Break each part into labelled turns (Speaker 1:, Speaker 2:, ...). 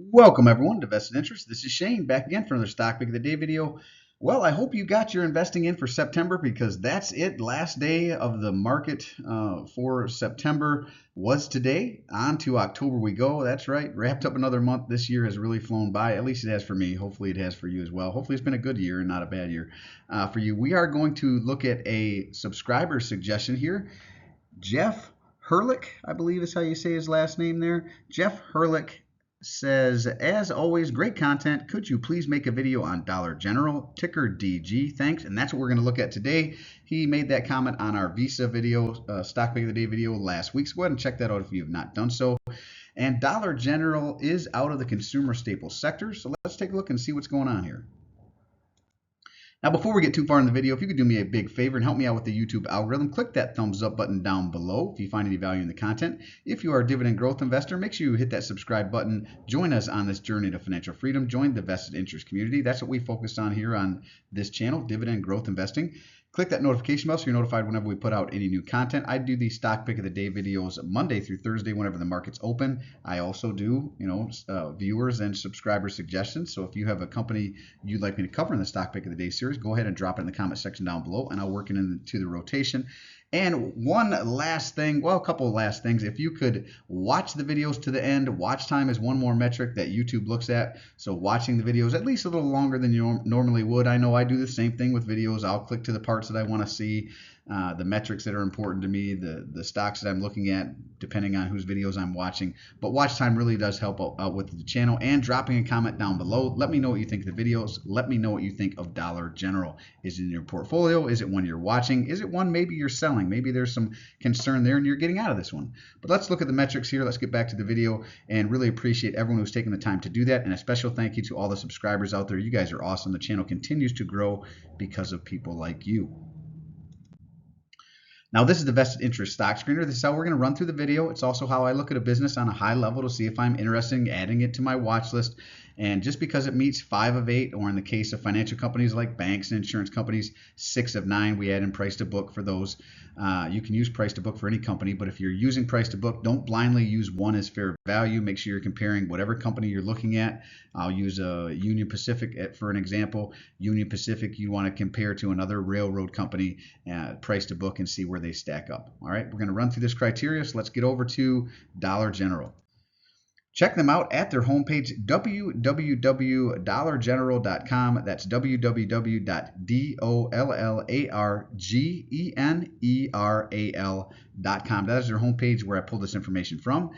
Speaker 1: Welcome everyone to Vested Interest. This is Shane back again for another Stock Pick of the Day video. Well, I hope you got your investing in for September because that's it. Last day of the market for September was today. On to October we go. That's right. Wrapped up another month. This year has really flown by. At least it has for me. Hopefully it has for you as well. Hopefully it's been a good year and not a bad year for you. We are going to look at a subscriber suggestion here. Jeff Herlick, I believe is how you say his last name there. Jeff Herlick says, as always, great content. Could you please make a video on Dollar General, ticker DG? Thanks. And that's what we're going to look at today. He made that comment on our Visa video, Stock Pick of the Day video last week. So go ahead and check that out if you have not done so. And Dollar General is out of the consumer staples sector. So let's take a look and see what's going on here. Now, before we get too far in the video, if you could do me a big favor and help me out with the YouTube algorithm, click that thumbs up button down below if you find any value in the content. If you are a dividend growth investor, make sure you hit that subscribe button. Join us on this journey to financial freedom. Join the vested interest community. That's what we focus on here on this channel, dividend growth investing. Click that notification bell so you're notified whenever we put out any new content. I do these stock pick of the day videos Monday through Thursday whenever the market's open. I also do, viewers and subscriber suggestions. So if you have a company you'd like me to cover in the stock pick of the day series, go ahead and drop it in the comment section down below, and I'll work it into the rotation. And one last thing, well, a couple of last things. If you could watch the videos to the end, watch time is one more metric that YouTube looks at. So watching the videos at least a little longer than you normally would. I know I do the same thing with videos. I'll click to the parts that I want to see, the metrics that are important to me, the stocks that I'm looking at, depending on whose videos I'm watching. But watch time really does help out with the channel. And dropping a comment down below. Let me know what you think of the videos. Let me know what you think of Dollar General. Is it in your portfolio? Is it one you're watching? Is it one maybe you're selling? Maybe there's some concern there and you're getting out of this one. But let's look at the metrics here. Let's get back to the video and really appreciate everyone who's taken the time to do that. And a special thank you to all the subscribers out there. You guys are awesome. The channel continues to grow because of people like you. Now, this is the vested interest stock screener. This is how we're going to run through the video. It's also how I look at a business on a high level to see if I'm interested in adding it to my watch list. And just because it meets 5 of 8, or in the case of financial companies like banks and insurance companies, 6 of 9, we add in price to book for those. You can use price to book for any company, but if you're using price to book, don't blindly use one as fair value. Make sure you're comparing whatever company you're looking at. I'll use Union Pacific for an example. Union Pacific, you want to compare to another railroad company, price to book, and see where they stack up. All right, we're going to run through this criteria, so let's get over to Dollar General. Check them out at their homepage, www.dollargeneral.com. That's www.dollargeneral.com. That is their homepage where I pulled this information from.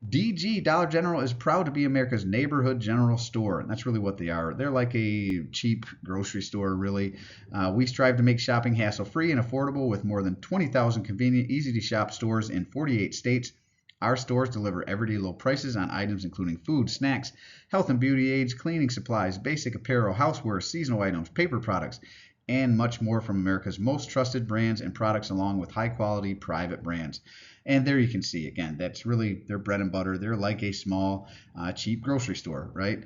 Speaker 1: DG, Dollar General, is proud to be America's neighborhood general store. And that's really what they are. They're like a cheap grocery store, really. We strive to make shopping hassle-free and affordable with more than 20,000 convenient, easy-to-shop stores in 48 states. Our stores deliver everyday low prices on items including food, snacks, health and beauty aids, cleaning supplies, basic apparel, houseware, seasonal items, paper products, and much more from America's most trusted brands and products, along with high-quality private brands. And there you can see, again, that's really their bread and butter. They're like a small, cheap grocery store, right?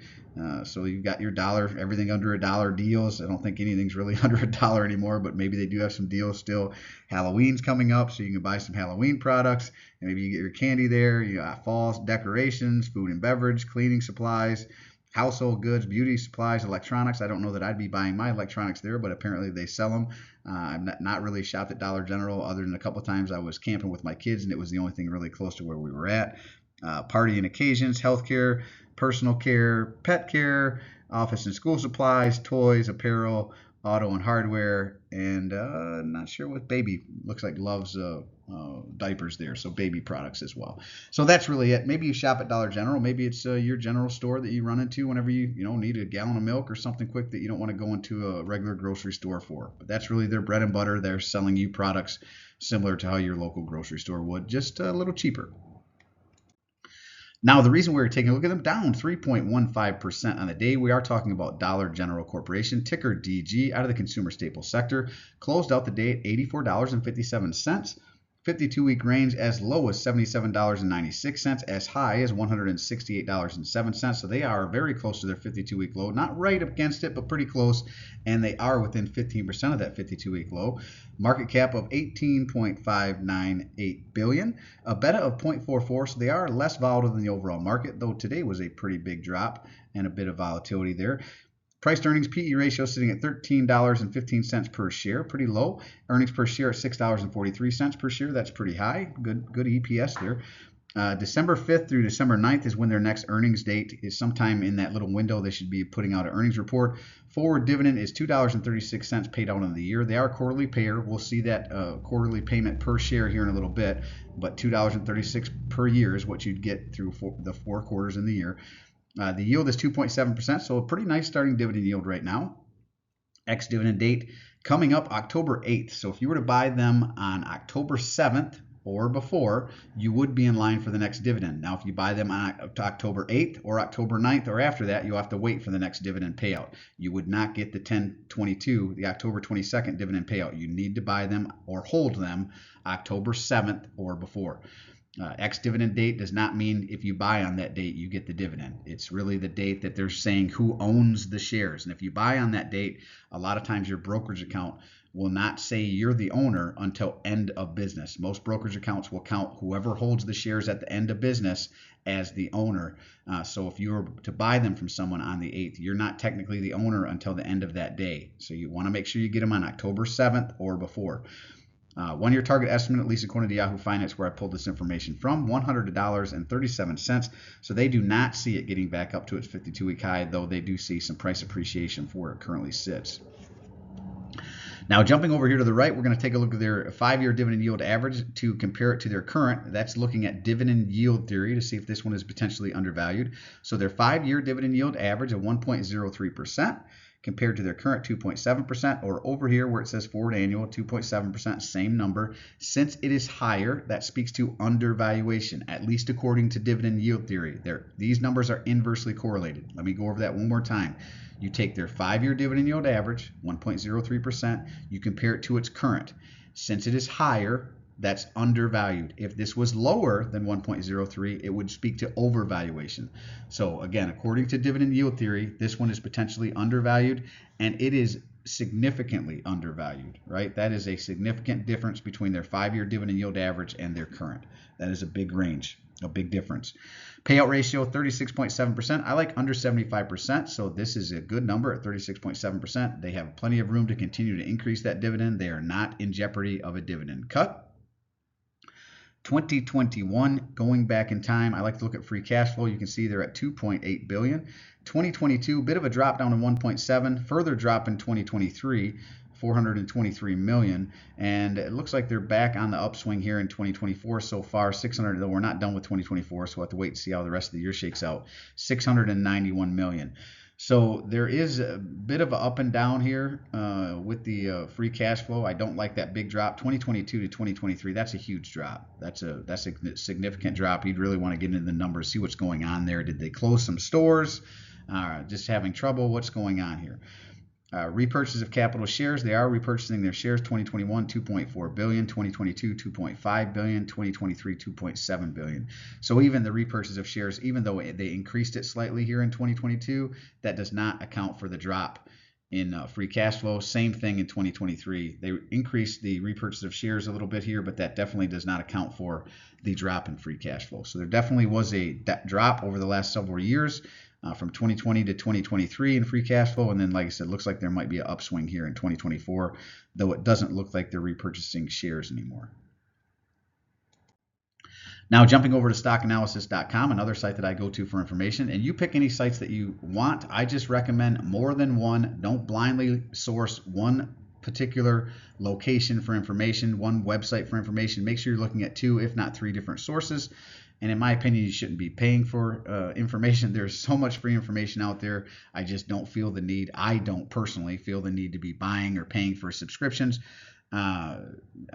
Speaker 1: So you've got your dollar, everything under $1 deals. I don't think anything's really under $1 anymore, but maybe they do have some deals still. Halloween's coming up, so you can buy some Halloween products. And maybe you get your candy there. You got fall decorations, food and beverage, cleaning supplies, household goods, beauty supplies, electronics. I don't know that I'd be buying my electronics there, but apparently they sell them. I've not really shopped at Dollar General other than a couple of times I was camping with my kids, and it was the only thing really close to where we were at. Party and occasions, healthcare, personal care, pet care, office and school supplies, toys, apparel, auto and hardware, and not sure what baby, looks like Love's diapers there, so baby products as well. So that's really it. Maybe you shop at Dollar General. Maybe it's your general store that you run into whenever you need a gallon of milk or something quick that you don't want to go into a regular grocery store for. But that's really their bread and butter. They're selling you products similar to how your local grocery store would, just a little cheaper. Now, the reason we're taking a look at them, down 3.15% on the day. We are talking about Dollar General Corporation, ticker DG, out of the consumer staples sector. Closed out the day at $84.57. 52-week range as low as $77.96, as high as $168.07. So they are very close to their 52-week low, not right against it, but pretty close, and they are within 15% of that 52-week low. Market cap of $18.598 billion, a beta of 0.44, so they are less volatile than the overall market, though today was a pretty big drop and a bit of volatility there. Price to earnings PE ratio sitting at $13.15 per share, pretty low. Earnings per share at $6.43 per share, that's pretty high. Good EPS there. December 5th through December 9th is when their next earnings date is. Sometime in that little window they should be putting out an earnings report. Forward dividend is $2.36 paid out on the year. They are a quarterly payer. We'll see that quarterly payment per share here in a little bit, but $2.36 per year is what you'd get through the 4 quarters in the year. The yield is 2.7%, so a pretty nice starting dividend yield right now. Ex-dividend date coming up October 8th. So if you were to buy them on October 7th or before, you would be in line for the next dividend. Now, if you buy them on October 8th or October 9th or after that, you'll have to wait for the next dividend payout. You would not get the 10/22, the October 22nd dividend payout. You need to buy them or hold them October 7th or before. Ex-dividend date does not mean if you buy on that date, you get the dividend. It's really the date that they're saying who owns the shares. And if you buy on that date, a lot of times your brokerage account will not say you're the owner until end of business. Most brokerage accounts will count whoever holds the shares at the end of business as the owner. So if you were to buy them from someone on the 8th, you're not technically the owner until the end of that day. So you want to make sure you get them on October 7th or before. 1-year target estimate, at least according to Yahoo Finance, where I pulled this information from, $100.37. So they do not see it getting back up to its 52-week high, though they do see some price appreciation for where it currently sits. Now, jumping over here to the right, we're going to take a look at their 5-year dividend yield average to compare it to their current. That's looking at dividend yield theory to see if this one is potentially undervalued. So their 5-year dividend yield average of 1.03%. compared to their current 2.7%, or over here where it says forward annual 2.7%, same number. Since it is higher, that speaks to undervaluation, at least according to dividend yield theory. These numbers are inversely correlated. Let me go over that one more time. You take their 5-year dividend yield average, 1.03%, you compare it to its current. Since it is higher, that's undervalued. If this was lower than 1.03, it would speak to overvaluation. So again, according to dividend yield theory, this one is potentially undervalued, and it is significantly undervalued, right? That is a significant difference between their 5-year dividend yield average and their current. That is a big range, a big difference. Payout ratio, 36.7%. I like under 75%, so this is a good number at 36.7%. They have plenty of room to continue to increase that dividend. They are not in jeopardy of a dividend cut. 2021, going back in time, I like to look at free cash flow. You can see they're at $2.8 billion. 2022, bit of a drop down to 1.7, further drop in 2023, $423 million, and it looks like they're back on the upswing here in 2024 so far. 600, though we're not done with 2024, so we'll have to wait and see how the rest of the year shakes out. $691 million. So there is a bit of an up and down here with the free cash flow. I don't like that big drop. 2022 to 2023, that's a huge drop. That's a significant drop. You'd really want to get into the numbers, see what's going on there. Did they close some stores? Just having trouble? What's going on here? Repurchase of capital shares, they are repurchasing their shares. 2021, $2.4 billion, 2022, $2.5 billion, 2023, $2.7 billion. So even the repurchase of shares, even though they increased it slightly here in 2022, that does not account for the drop in free cash flow. Same thing in 2023. They increased the repurchase of shares a little bit here, but that definitely does not account for the drop in free cash flow. So there definitely was a drop over the last several years. From 2020 to 2023 in free cash flow, and then like I said, looks like there might be an upswing here in 2024, though it doesn't look like they're repurchasing shares anymore. Now jumping over to stockanalysis.com, another site that I go to for information, and you pick any sites that you want. I just recommend more than one. Don't blindly source one particular location for information, one website for information. Make sure you're looking at 2, if not 3 different sources. And in my opinion, you shouldn't be paying for information. There's so much free information out there. I just don't feel the need. I don't personally feel the need to be buying or paying for subscriptions. I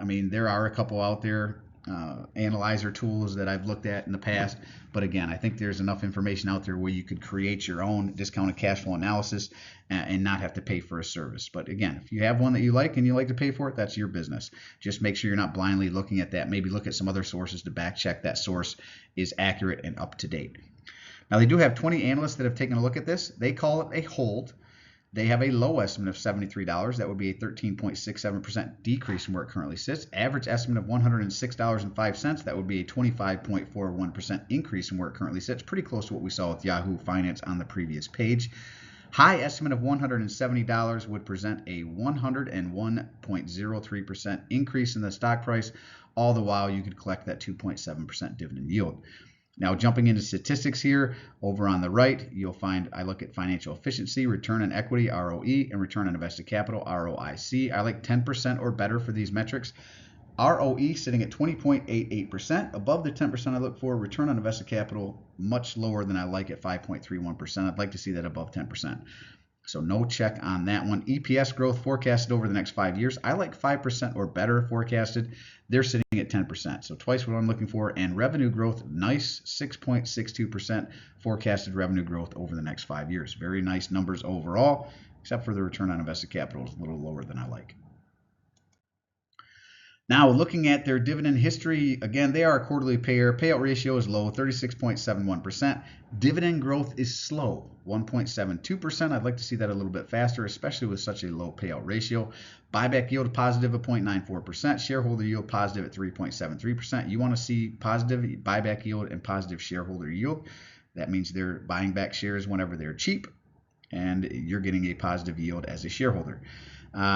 Speaker 1: mean, there are a couple out there analyzer tools that I've looked at in the past. But again, I think there's enough information out there where you could create your own discounted cash flow analysis and not have to pay for a service. But again, if you have one that you like and you like to pay for it, that's your business. Just make sure you're not blindly looking at that. Maybe look at some other sources to back check that source is accurate and up to date. Now, they do have 20 analysts that have taken a look at this. They call it a hold. They have a low estimate of $73. That would be a 13.67% decrease from where it currently sits. Average estimate of $106.05. That would be a 25.41% increase from where it currently sits. Pretty close to what we saw with Yahoo Finance on the previous page. High estimate of $170 would present a 101.03% increase in the stock price. All the while, you could collect that 2.7% dividend yield. Now, jumping into statistics here, over on the right, you'll find I look at financial efficiency, return on equity, ROE, and return on invested capital, ROIC. I like 10% or better for these metrics. ROE sitting at 20.88%, above the 10% I look for. Return on invested capital, much lower than I like at 5.31%. I'd like to see that above 10%. So no check on that one. EPS growth forecasted over the next 5 years. I like 5% or better forecasted. They're sitting at 10%. So twice what I'm looking for. And revenue growth, nice 6.62% forecasted revenue growth over the next 5 years. Very nice numbers overall, except for the return on invested capital is a little lower than I like. Now, looking at their dividend history, again, they are a quarterly payer. Payout ratio is low, 36.71%. Dividend growth is slow, 1.72%. I'd like to see that a little bit faster, especially with such a low payout ratio. Buyback yield positive of 0.94%. Shareholder yield positive at 3.73%. You want to see positive buyback yield and positive shareholder yield. That means they're buying back shares whenever they're cheap, and you're getting a positive yield as a shareholder.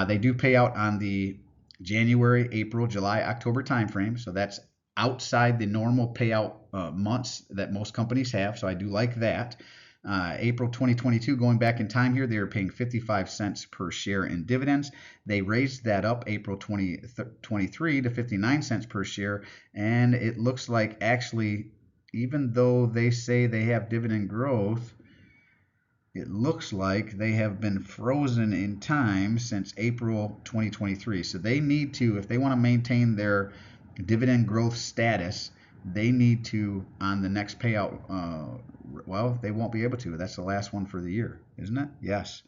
Speaker 1: They do pay out on the January, April, July, October timeframe. So that's outside the normal payout months that most companies have. So I do like that. April 2022, going back in time here, they were paying 55 cents per share in dividends. They raised that up April 2023 to 59 cents per share. And it looks like actually, even though they say they have dividend growth, it looks like they have been frozen in time since April 2023. So they need to, if they want to maintain their dividend growth status, they need to, on the next payout, well, they won't be able to. That's the last one for the year, isn't it? Yes.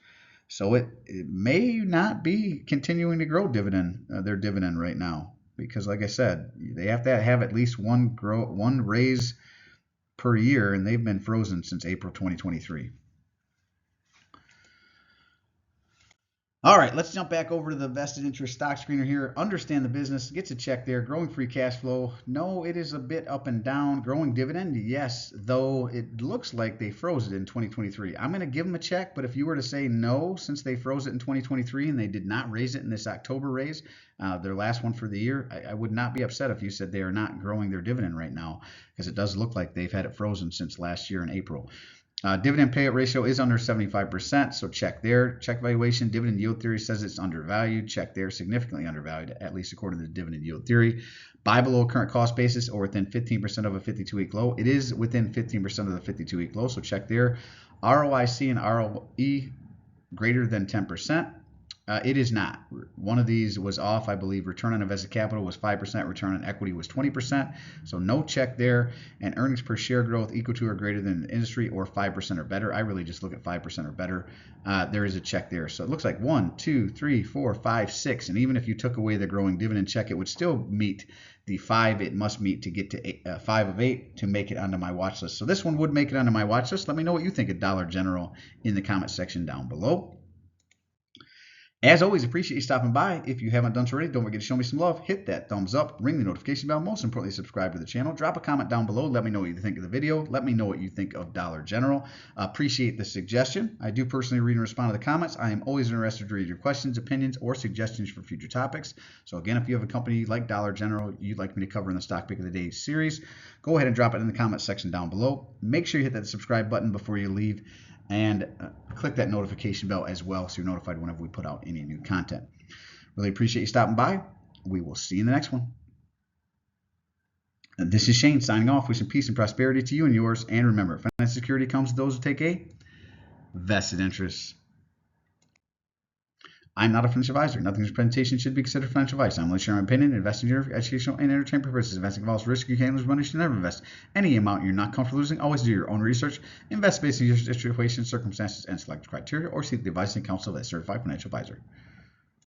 Speaker 1: So it may not be continuing to grow their dividend right now, because like I said, they have to have at least one raise per year, and they've been frozen since April 2023. All right, let's jump back over to the vested interest stock screener here. Understand the business, gets a check there. Growing free cash flow. No, it is a bit up and down. Growing dividend, yes, though it looks like they froze it in 2023. I'm going to give them a check, but if you were to say no, since they froze it in 2023 and they did not raise it in this October raise, their last one for the year, I would not be upset if you said they are not growing their dividend right now, because it does look like they've had it frozen since last year in April. Dividend payout ratio is under 75%, so check there. Check valuation. Dividend yield theory says it's undervalued. Check there. Significantly undervalued, at least according to the dividend yield theory. Buy below current cost basis or within 15% of a 52-week low. It is within 15% of the 52-week low, so check there. ROIC and ROE greater than 10%. It is not. One of these was off, I believe. Return on invested capital was 5%. Return on equity was 20%. So no check there. And earnings per share growth equal to or greater than the industry or 5% or better. I really just look at 5% or better. There is a check there. So it looks like 1, 2, 3, 4, 5, 6. And even if you took away the growing dividend check, it would still meet the 5 it must meet to get to 5 of 8 to make it onto my watch list. So this one would make it onto my watch list. Let me know what you think of Dollar General in the comment section down below. As always, appreciate you stopping by. If you haven't done so already, don't forget to show me some love. Hit that thumbs up, ring the notification bell. Most importantly, subscribe to the channel. Drop a comment down below. Let me know what you think of the video. Let me know what you think of Dollar General. Appreciate the suggestion. I do personally read and respond to the comments. I am always interested to read your questions, opinions, or suggestions for future topics. So again, if you have a company like Dollar General you'd like me to cover in the Stock Pick of the Day series, go ahead and drop it in the comment section down below. Make sure you hit that subscribe button before you leave, and click that notification bell as well so you're notified whenever we put out any new content. Really appreciate you stopping by. We will see you in the next one. And this is Shane signing off with some peace and prosperity to you and yours. And remember, financial security comes to those who take a vested interest. I'm not a financial advisor. Nothing in this presentation should be considered financial advice. I'm only sharing my opinion. Investing in your educational and entertainment purposes. Investing involves risk. You can't lose money. You should never invest any amount you're not comfortable losing. Always do your own research. Invest based on your situation, circumstances, and select criteria, or seek the advice and counsel of a certified financial advisor.